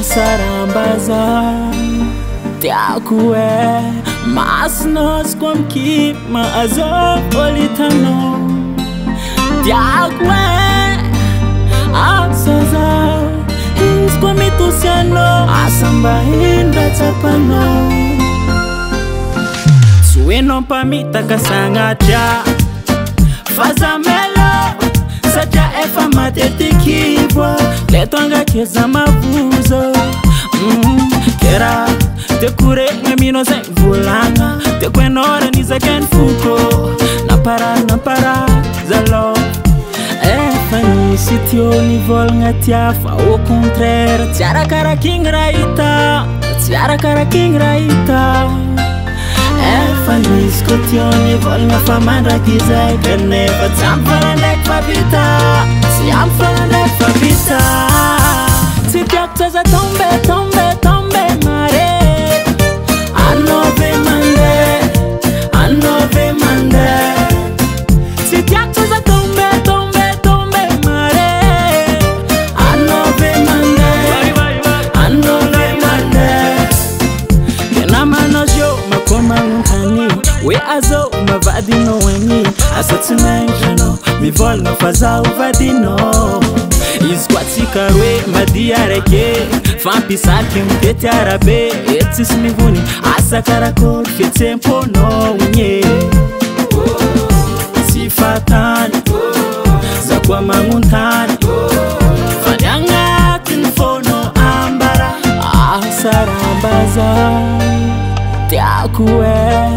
Sarambaza Tiakue Mas nos com que Mazopolitano Tiakue Asaza Isquamitusiano Asamba Hinda Tapano Sueno Pamita Kasangacha Fazamelo Sacha efa matetikibwa Letwanga keza mavuzo Kera te kure ngamino za vulanga Te kwenora niza ken fuko Napara zalo Efa ni sitio ni vol ngatiafa Au contraire Tiara kara king raita Efa ni skotio vol nga famandra kizai Kene pa tsampara nek fabita Siam fara nek fabita Si tiak tsaza tombe mare Anove mande Si tiak tsaza tombe mare Anove mande Kena manos yo makoma unkani We azo mavadino weni Asatsunanjano Mi volno faza uvadino Isquatikarwe madiareke Fampi sake mkete arabe Etsis mivuni Asakarakor fetempo no unye Sifatani Zakwa manguntani Fanyanga tinfono ambara Sarambaza Tiakue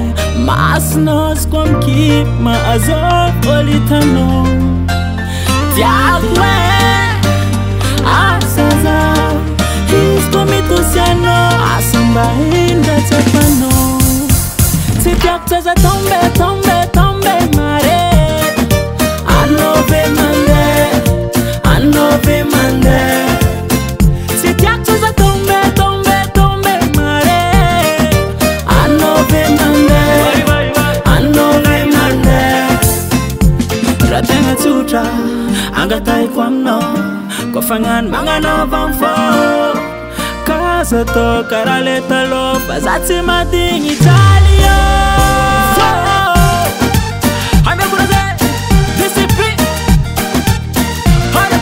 Mas nos com que Mazopolitano Tiakue Asaza Isquamitusiano Asamba Hinda Tapano Si tiak tsaza tombe mare Anove mande Si tiak tsaza tombe mare Anove mande Ratenga tutra Angatai kwamno Kofangan mangano vamfo Casa to karaleta lo Bazati mading Italia I'm a brother Discipline Hare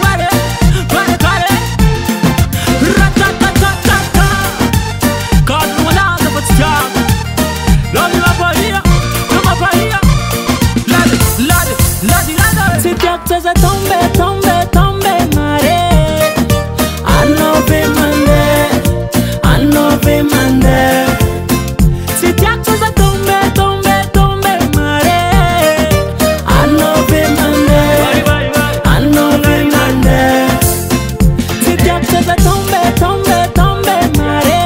Ratatatata God no one else but strong Love you my bahia Ladi Si tiak tsaza tombe mare Anove mande Si tiak tsaza tombe mare Anove mande Si tiak tsaza tombe mare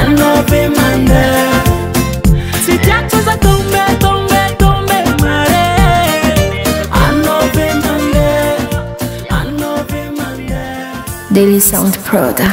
Anove mande Si tiak tsaza tombe mare Anove mande Daily Sound Proda.